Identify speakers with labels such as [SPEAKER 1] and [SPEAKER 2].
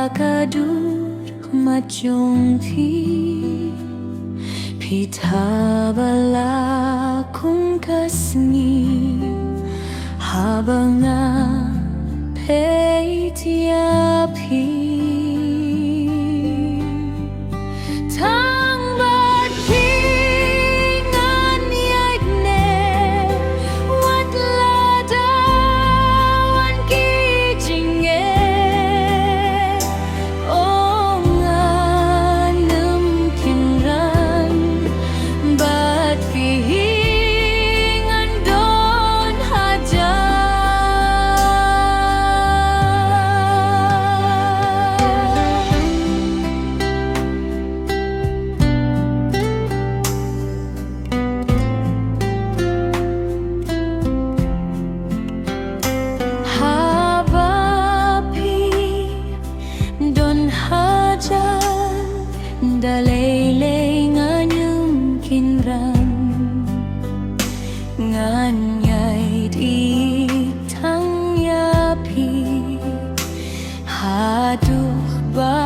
[SPEAKER 1] kadur majungthi Pithabala kung kasni Habanga peitiapi Tang bat pingan yagne Wat lada wan kijinge O nganam kinran Bat pihingan don hajar Dalay nganyang kinran nganyay di tang yapi haduh ba